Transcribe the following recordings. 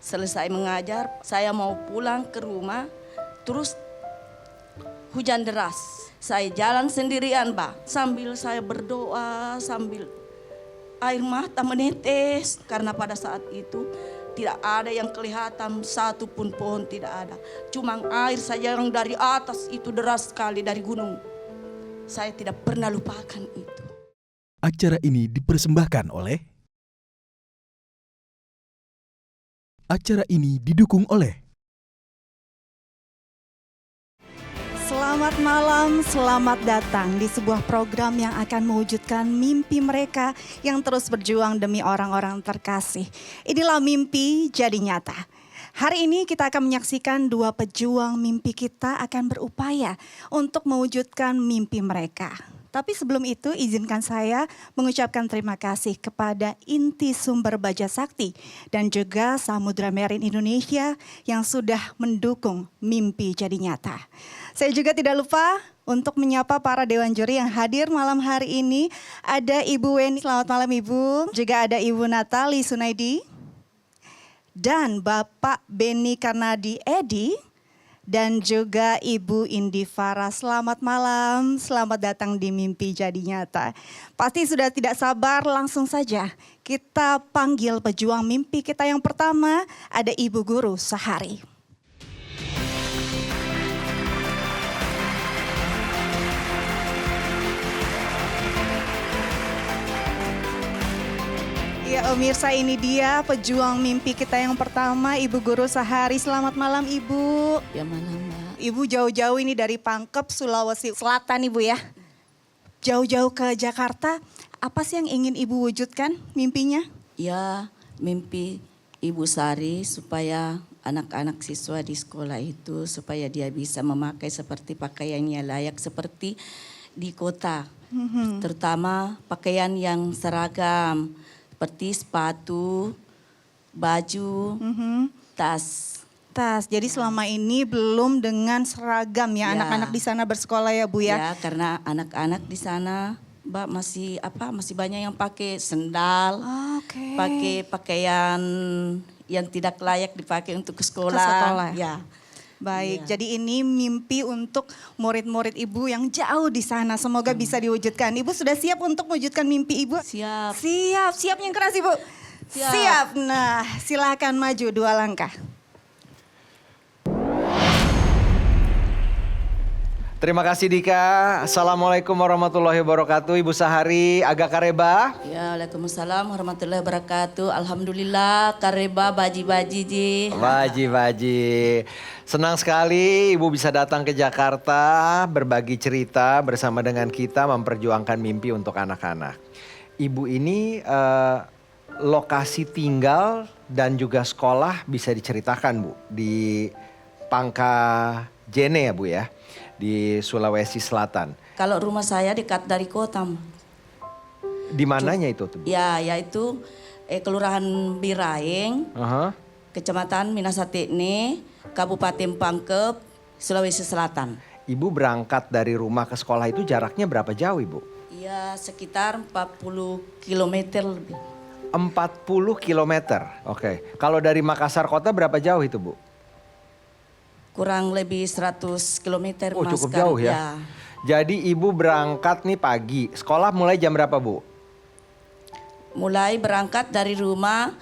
Selesai mengajar, saya mau pulang ke rumah, terus hujan deras. Saya jalan sendirian, Pak. Sambil saya berdoa, sambil air mata menetes. Karena pada saat itu tidak ada yang kelihatan, satu pun pohon tidak ada. Cuma air saja yang dari atas itu deras sekali dari gunung. Saya tidak pernah lupakan itu. Acara ini dipersembahkan oleh Acara ini didukung oleh Selamat malam, selamat datang di sebuah program yang akan mewujudkan mimpi mereka yang terus berjuang demi orang-orang terkasih. Inilah Mimpi Jadi Nyata. Hari ini kita akan menyaksikan dua pejuang mimpi kita akan berupaya untuk mewujudkan mimpi mereka. Tapi sebelum itu izinkan saya mengucapkan terima kasih kepada Inti Sumber Baja Sakti dan juga Samudra Marine Indonesia yang sudah mendukung Mimpi Jadi Nyata. Saya juga tidak lupa untuk menyapa para dewan juri yang hadir malam hari ini. Ada Ibu Weni, selamat malam Ibu. Juga ada Ibu Natali Sunaidi dan Bapak Beni Karnadi Edi. Dan juga Ibu Indi Farah, selamat malam, selamat datang di Mimpi Jadi Nyata. Pasti sudah tidak sabar, langsung saja kita panggil pejuang mimpi kita yang pertama, ada Ibu Guru Sahari. Ya pemirsa, ini dia pejuang mimpi kita yang pertama, Ibu Guru Sahari. Selamat malam Ibu. Ya mana, Mbak? Ibu jauh-jauh ini dari Pangkep, Sulawesi Selatan Ibu ya. Jauh-jauh ke Jakarta, apa sih yang ingin Ibu wujudkan mimpinya? Ya, mimpi Ibu Sari supaya anak-anak siswa di sekolah itu supaya dia bisa memakai seperti pakaiannya layak seperti di kota. Terutama pakaian yang seragam seperti sepatu, baju, tas. Jadi selama ini belum dengan seragam ya, anak-anak di sana bersekolah ya Bu ya? Ya, karena anak-anak di sana Mbak masih banyak yang pakai sendal, pakai pakaian yang tidak layak dipakai untuk ke sekolah. Ke sekolah. Ya. Baik, jadi ini mimpi untuk murid-murid Ibu yang jauh di sana. Semoga bisa diwujudkan. Ibu sudah siap untuk mewujudkan mimpi Ibu? Siap. Siap yang keras Ibu. Siap. Nah, silakan maju 2 langkah. Terima kasih Dika. Assalamualaikum warahmatullahi wabarakatuh. Ibu Sahari, agak kareba. Ya, Waalaikumsalam warahmatullahi wabarakatuh. Alhamdulillah, kareba baji-baji ji. Baji. Senang sekali Ibu bisa datang ke Jakarta, berbagi cerita bersama dengan kita memperjuangkan mimpi untuk anak-anak. Ibu ini lokasi tinggal dan juga sekolah bisa diceritakan Bu di Pangkajene ya Bu ya, di Sulawesi Selatan. Kalau rumah saya dekat dari kota. Di mananya itu tuh Bu? Ya, yaitu Kelurahan Biraeng, Kecamatan Minasatekne, Kabupaten Pangkep, Sulawesi Selatan. Ibu berangkat dari rumah ke sekolah itu jaraknya berapa jauh Ibu? Iya, sekitar 40 km lebih. 40 kilometer. Oke. Kalau dari Makassar kota berapa jauh itu Bu? Kurang lebih 100 km. Oh, cukup jauh ya. Jadi Ibu berangkat nih pagi. Sekolah mulai jam berapa Bu? Mulai berangkat dari rumah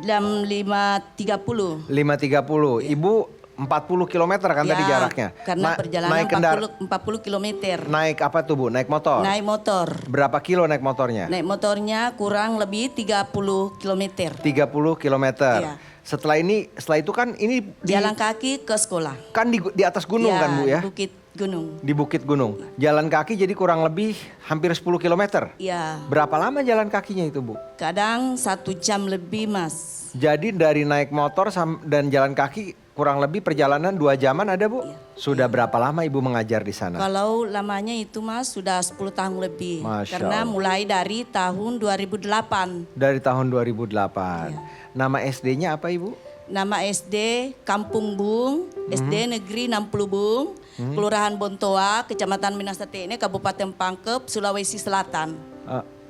jam 5.30. 5.30. Ibu 40 kilometer kan tadi jaraknya? Karena perjalanan naik 40 kilometer. Naik apa tuh Bu? Naik motor? Naik motor. Berapa kilo naik motornya? Naik motornya kurang lebih 30 kilometer. 30 kilometer. Iya. Setelah itu kan ini Jalan kaki ke sekolah. Kan di atas gunung kan Bu ya? Di Bukit Gunung. Di Bukit Gunung. Jalan kaki jadi kurang lebih hampir 10 kilometer. Iya. Berapa lama jalan kakinya itu Bu? Kadang 1 jam lebih Mas. Jadi dari naik motor dan jalan kaki kurang lebih perjalanan 2 jaman ada Bu? Iya. Sudah berapa lama Ibu mengajar di sana? Kalau lamanya itu Mas sudah 10 tahun lebih. Masya Karena Allah. mulai dari tahun 2008. Dari tahun 2008. Iya. Nama SD-nya apa Ibu? Nama SD Kampung Bung, SD Negeri 60 Bung, Kelurahan Bontoa, Kecamatan Minasatekne, Kabupaten Pangkep, Sulawesi Selatan.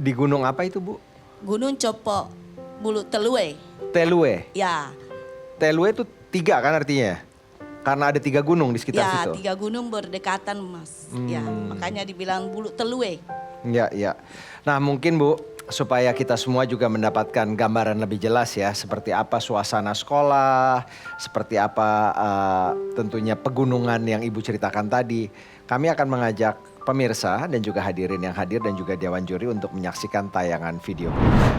Di gunung apa itu Bu? Gunung Copok, Bulu Telue. Telue. Ya, Telue itu 3 kan artinya? Karena ada 3 gunung di sekitar ya situ. 3 gunung berdekatan Mas. Ya, makanya dibilang Bulu Telue. Ya, ya. Nah mungkin Bu, supaya kita semua juga mendapatkan gambaran lebih jelas ya. Seperti apa suasana sekolah, seperti apa tentunya pegunungan yang Ibu ceritakan tadi. Kami akan mengajak pemirsa dan juga hadirin yang hadir dan juga Dewan Juri untuk menyaksikan tayangan video berikut.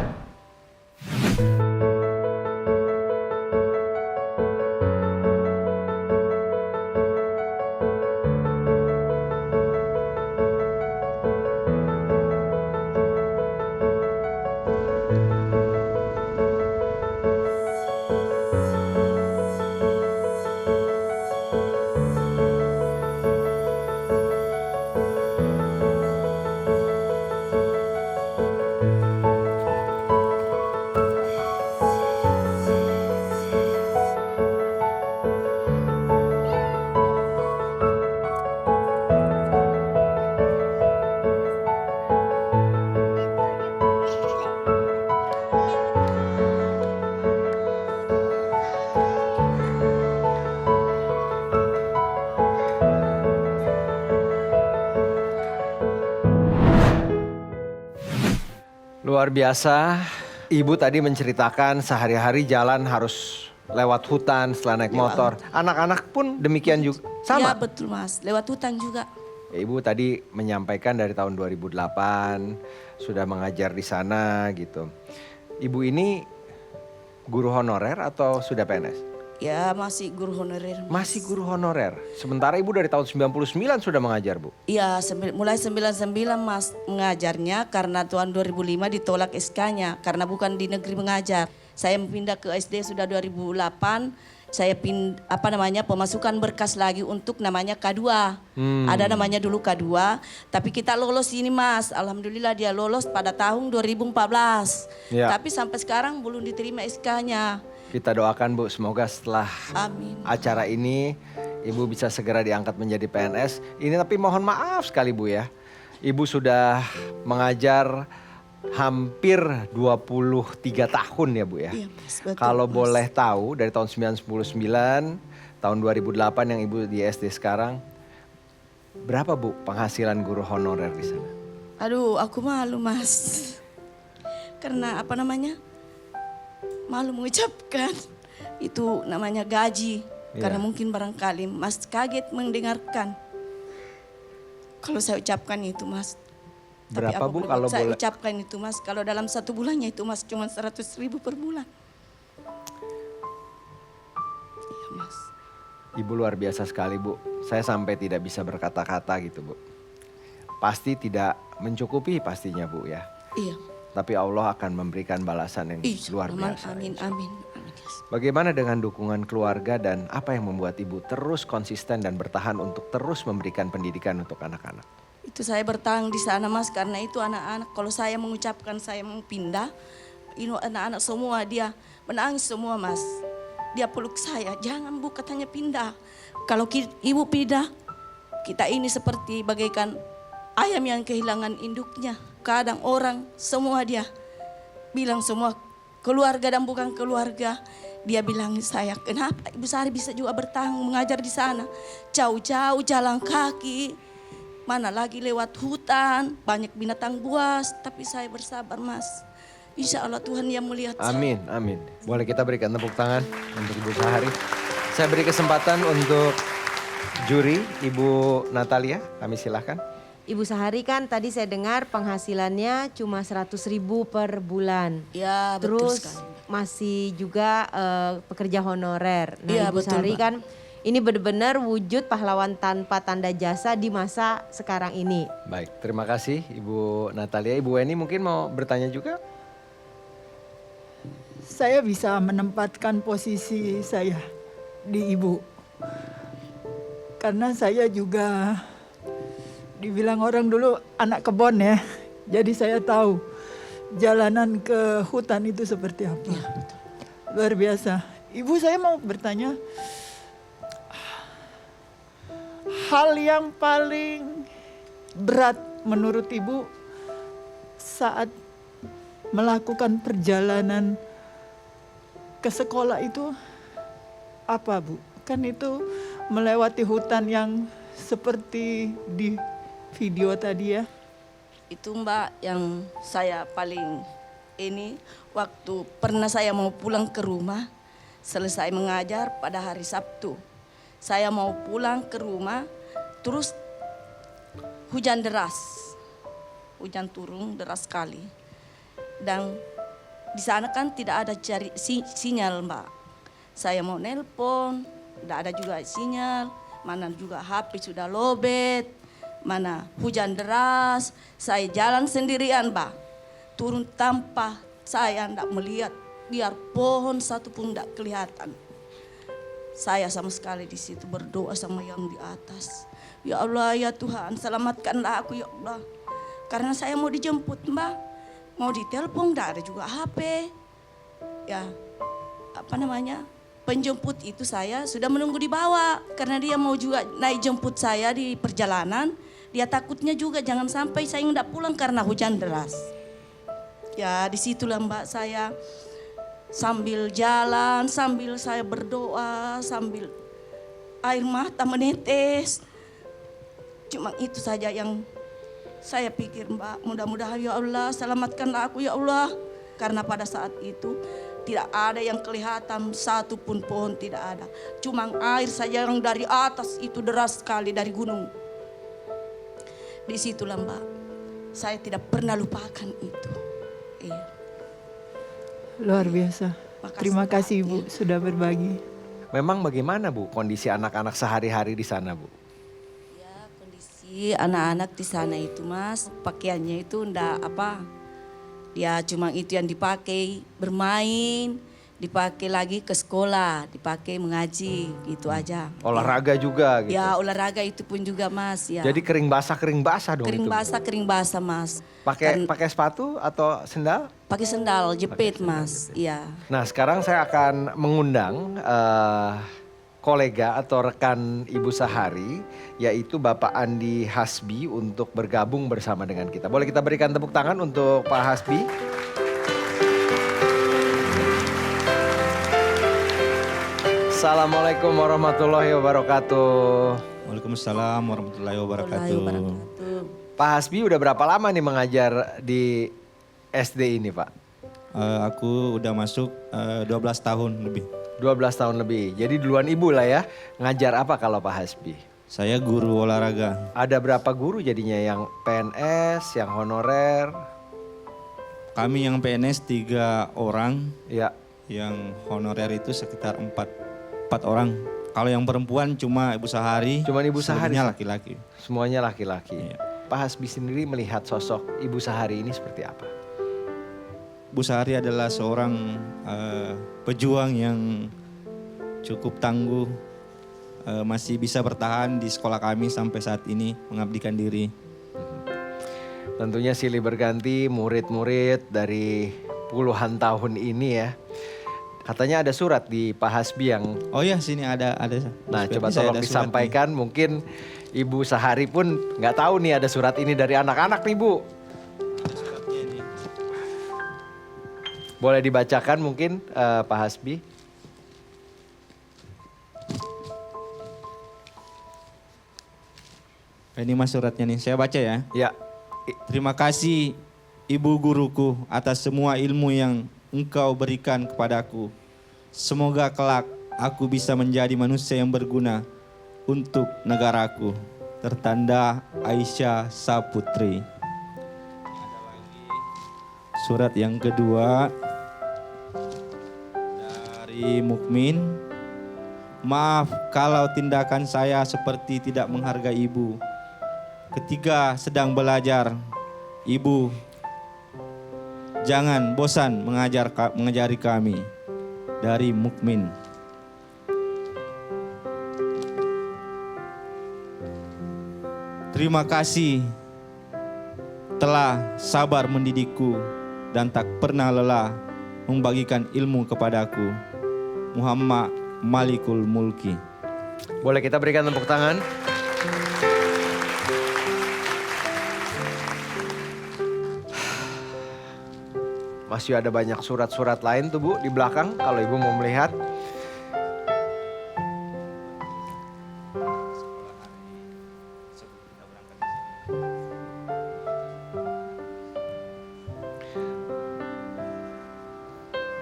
Luar biasa, Ibu tadi menceritakan sehari-hari jalan harus lewat hutan setelah naik motor. Anak-anak pun demikian juga, Ya sama? betul Mas, lewat hutan juga. Ibu tadi menyampaikan dari tahun 2008 sudah mengajar di sana gitu. Ibu ini guru honorer atau sudah PNS? Ya masih guru honorer. Mas. Masih guru honorer. Sementara Ibu dari tahun 99 sudah mengajar, Bu. Iya, mulai 99 Mas mengajarnya karena tahun 2005 ditolak SK-nya karena bukan di negeri mengajar. Saya pindah ke SD sudah 2008. Saya pemasukan berkas lagi untuk namanya K2. Ada namanya dulu K2, tapi kita lolos ini Mas. Alhamdulillah dia lolos pada tahun 2014. Ya. Tapi sampai sekarang belum diterima SK-nya. Kita doakan Bu, semoga setelah Amin. acara ini Ibu bisa segera diangkat menjadi PNS. Ini tapi mohon maaf sekali Bu ya. Ibu sudah mengajar hampir 23 tahun ya Bu ya. Iya, Mas, betul, Kalau Mas. boleh tahu dari tahun 1999, tahun 2008 yang Ibu di SD sekarang, berapa Bu penghasilan guru honorer di sana? Aduh, aku malu Mas. Karena malu mengucapkan itu namanya gaji. Iya. Karena mungkin barangkali Mas kaget mendengarkan. Kalau saya ucapkan itu Mas. Berapa, apa Bu, boleh kalau buat saya boleh? ucapkan itu Mas. Kalau dalam 1 bulannya itu Mas cuma 100.000 per bulan. Iya Mas. Ibu luar biasa sekali Bu. Saya sampai tidak bisa berkata-kata gitu Bu. Pasti tidak mencukupi pastinya Bu ya. Iya. Tapi Allah akan memberikan balasan yang luar biasa. Amin, amin, amin. Yes. Bagaimana dengan dukungan keluarga dan apa yang membuat Ibu terus konsisten dan bertahan untuk terus memberikan pendidikan untuk anak-anak? Itu saya bertahan di sana Mas karena itu anak-anak kalau saya mengucapkan saya mau pindah, ini anak-anak semua dia menangis semua Mas. Dia peluk saya, jangan Bu katanya pindah. Kalau ibu pindah, kita ini seperti bagaikan ayam yang kehilangan induknya. Kadang orang semua dia bilang semua keluarga dan bukan keluarga. Dia bilang saya, kenapa Ibu Sari bisa juga bertahan mengajar di sana? Jauh-jauh jalan kaki, mana lagi lewat hutan, banyak binatang buas. Tapi saya bersabar Mas. Insya Allah Tuhan yang melihat saya. Amin, amin. Boleh kita berikan tepuk tangan untuk Ibu Sahari. Saya beri kesempatan untuk juri Ibu Natalia, kami silahkan. Ibu Sahari kan tadi saya dengar penghasilannya cuma 100.000 per bulan. Ya betul Terus sekali. masih juga pekerja honorer. Nah Iya, Ibu betul, Sahari Mbak. kan ini benar-benar wujud pahlawan tanpa tanda jasa di masa sekarang ini. Baik, terima kasih Ibu Natalia. Ibu Weni mungkin mau bertanya juga? Saya bisa menempatkan posisi saya di ibu. Karena saya juga dibilang orang dulu anak kebon ya. Jadi saya tahu jalanan ke hutan itu seperti apa. Luar biasa. Ibu saya mau bertanya, hal yang paling berat menurut ibu saat melakukan perjalanan ke sekolah itu apa Bu? Kan itu melewati hutan yang seperti di video tadi ya. Itu Mbak yang saya paling ini waktu pernah saya mau pulang ke rumah selesai mengajar pada hari Sabtu. Saya mau pulang ke rumah terus hujan deras. Hujan turun deras sekali. Dan di sana kan tidak ada sinyal Mbak. Saya mau nelpon, tidak ada juga sinyal. Mana juga HP sudah lobet. Mana hujan deras. Saya jalan sendirian Mbak. Turun tanpa saya tidak melihat. Biar pohon satu pun tidak kelihatan. Saya sama sekali di situ berdoa sama yang di atas. Ya Allah ya Tuhan, selamatkanlah aku ya Allah. Karena saya mau dijemput Mbak, mau ditelepon, tidak ada juga HP. Ya, apa namanya, penjemput itu saya sudah menunggu di bawah. Karena dia mau juga naik jemput saya di perjalanan. Dia takutnya juga jangan sampai saya tidak pulang karena hujan deras. Ya disitulah Mbak saya sambil jalan, sambil saya berdoa, sambil air mata menetes. Cuma itu saja yang saya pikir Mbak, mudah-mudahan ya Allah selamatkanlah aku ya Allah. Karena pada saat itu tidak ada yang kelihatan, satu pun pohon tidak ada. Cuma air saja yang dari atas itu deras sekali dari gunung. Disitulah Mbak, saya tidak pernah lupakan itu. Iya. Luar biasa. Makasih, Terima kasih Pak. Ibu sudah berbagi. Memang bagaimana Bu kondisi anak-anak sehari-hari di sana Bu? Ya kondisi anak-anak di sana itu Mas, pakaiannya itu ndak apa. Dia cuma itu yang dipakai bermain, dipakai lagi ke sekolah, dipakai mengaji, gitu aja. Olahraga juga gitu. Ya olahraga itu pun juga Mas ya. Jadi kering basah dong kering itu. basah Mas. Pakai sepatu atau sendal? Pakai sendal jepit Mas, iya. Nah sekarang saya akan mengundang kolega atau rekan Ibu Sahari, yaitu Bapak Andi Hasbi untuk bergabung bersama dengan kita. Boleh kita berikan tepuk tangan untuk Pak Hasbi? Assalamualaikum warahmatullahi wabarakatuh. Waalaikumsalam warahmatullahi wabarakatuh. Pak Hasbi udah berapa lama nih mengajar di SD ini Pak? Aku udah masuk 12 tahun lebih. 12 tahun lebih. Jadi duluan ibu lah ya. Ngajar apa kalau Pak Hasbi? Saya guru olahraga. Ada berapa guru jadinya yang PNS, yang honorer? Kami yang PNS 3 orang, Ya. yang honorer itu sekitar 4 orang. Kalau yang perempuan cuma Ibu Sahari. Cuman Ibu Sahari. selebihnya laki-laki. Semuanya laki-laki. Iya. Pak Hasbi sendiri melihat sosok Ibu Sahari ini seperti apa? Bu Sahari adalah seorang pejuang yang cukup tangguh, masih bisa bertahan di sekolah kami sampai saat ini, mengabdikan diri. Tentunya silih berganti murid-murid dari puluhan tahun ini ya. Katanya ada surat di Pak Hasbi yang... Oh ya, sini ada. Nah Seperti coba saya tolong ada surat disampaikan, mungkin Ibu Sahari pun nggak tahu nih ada surat ini dari anak-anak nih Bu. Boleh dibacakan mungkin Pak Hasbi? Ini mas suratnya nih, saya baca ya. Ya. Terima kasih Ibu guruku atas semua ilmu yang Engkau berikan kepadaku. Semoga kelak aku bisa menjadi manusia yang berguna untuk negaraku. Tertanda Aisyah Saputri. Surat yang kedua dari Mukmin. Maaf kalau tindakan saya seperti tidak menghargai ibu. Ketika sedang belajar, ibu jangan bosan mengajari kami. Dari Mukmin. Terima kasih telah sabar mendidikku dan tak pernah lelah membagikan ilmu kepadaku. Muhammad Malikul Mulki. Boleh kita berikan tepuk tangan? Masih ada banyak surat-surat lain tuh Bu di belakang kalau Ibu mau melihat.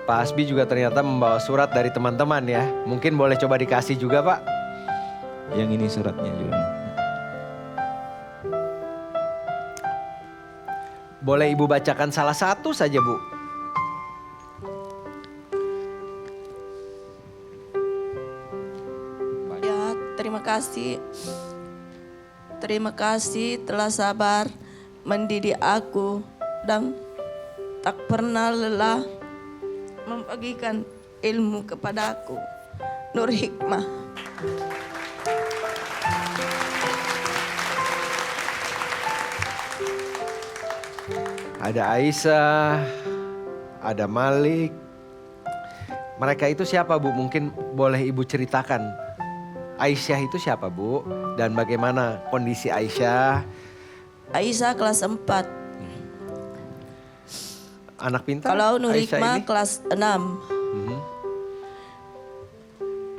Pak Hasbi juga ternyata membawa surat dari teman-teman ya. Mungkin boleh coba dikasih juga Pak. Yang ini suratnya juga. Boleh Ibu bacakan salah satu saja Bu. Ya, terima kasih. Terima kasih telah sabar mendidik aku dan tak pernah lelah membagikan ilmu kepadaku. Nur Hikmah. Ada Aisyah, ada Malik. Mereka itu siapa Bu? Mungkin boleh Ibu ceritakan. Aisyah itu siapa Bu? Dan bagaimana kondisi Aisyah? Aisyah kelas 4. Anak pintar? Kalau Nur Aisyah Hikmah ini? kelas 6.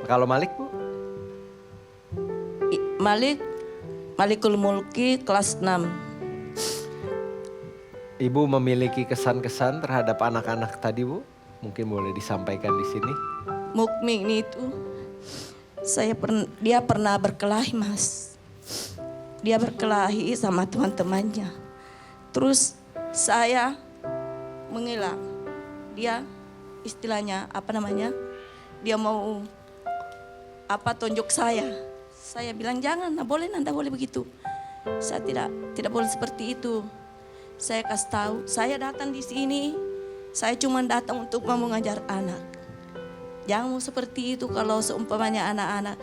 Kalau Malik Bu? Malikul Mulki kelas 6. Ibu memiliki kesan-kesan terhadap anak-anak tadi Bu? Mungkin boleh disampaikan di sini. Mukmin itu dia pernah berkelahi Mas. Dia berkelahi sama teman-temannya. Terus saya mengelak. Dia istilahnya dia mau tunjuk saya. Saya bilang jangan, Nanda boleh begitu. Saya tidak boleh seperti itu. Saya kasih tahu, saya datang di sini, saya cuma datang untuk mau mengajar anak. Jangan mau seperti itu kalau seumpamanya anak-anak.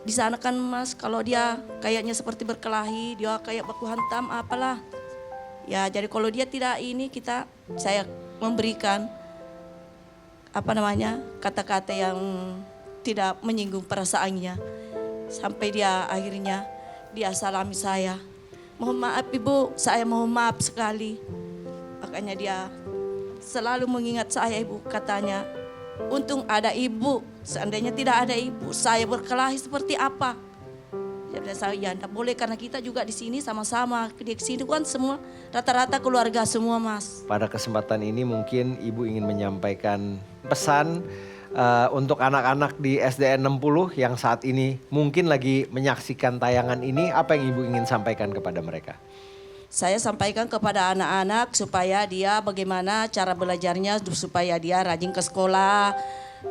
Di sana kan Mas, kalau dia kayaknya seperti berkelahi, dia kayak baku hantam apalah. Ya jadi kalau dia tidak ini saya memberikan kata-kata yang tidak menyinggung perasaannya. Sampai dia akhirnya dia salami saya. Mohon maaf Ibu, saya mohon maaf sekali. Makanya dia selalu mengingat saya Ibu, katanya. Untung ada Ibu, seandainya tidak ada Ibu, saya berkelahi seperti apa? Jadi saya tidak boleh karena kita juga di sini sama-sama. Di sini kan semua rata-rata keluarga semua Mas. Pada kesempatan ini mungkin Ibu ingin menyampaikan pesan untuk anak-anak di SDN 60 yang saat ini mungkin lagi menyaksikan tayangan ini, apa yang Ibu ingin sampaikan kepada mereka? Saya sampaikan kepada anak-anak supaya dia bagaimana cara belajarnya supaya dia rajin ke sekolah,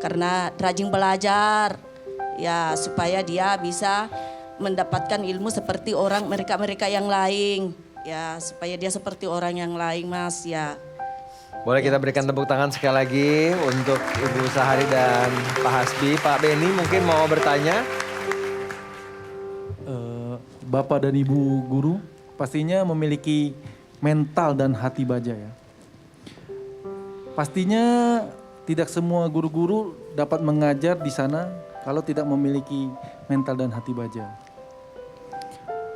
karena rajin belajar ya supaya dia bisa mendapatkan ilmu seperti mereka yang lain ya, supaya dia seperti orang yang lain Mas ya. Boleh kita berikan tepuk tangan sekali lagi untuk Ibu Sahari dan Pak Hasbi. Pak Beni mungkin mau bertanya. Bapak dan Ibu guru pastinya memiliki mental dan hati baja ya. Pastinya tidak semua guru-guru dapat mengajar di sana kalau tidak memiliki mental dan hati baja.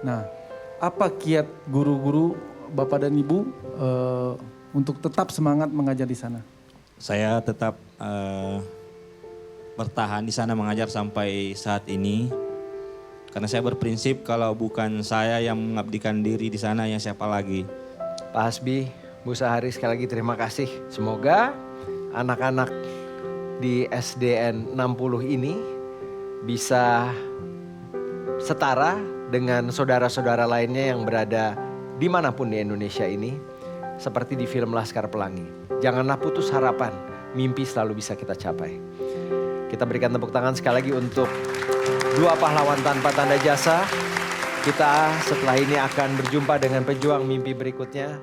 Nah, apa kiat guru-guru Bapak dan Ibu untuk tetap semangat mengajar di sana? Saya tetap bertahan di sana mengajar sampai saat ini. Karena saya berprinsip kalau bukan saya yang mengabdikan diri di sana, ya siapa lagi. Pak Hasbi, Bu Sahari sekali lagi terima kasih. Semoga anak-anak di SDN 60 ini bisa setara dengan saudara-saudara lainnya yang berada dimanapun di Indonesia ini. Seperti di film Laskar Pelangi. Janganlah putus harapan, mimpi selalu bisa kita capai. Kita berikan tepuk tangan sekali lagi untuk dua pahlawan tanpa tanda jasa. Kita setelah ini akan berjumpa dengan pejuang mimpi berikutnya.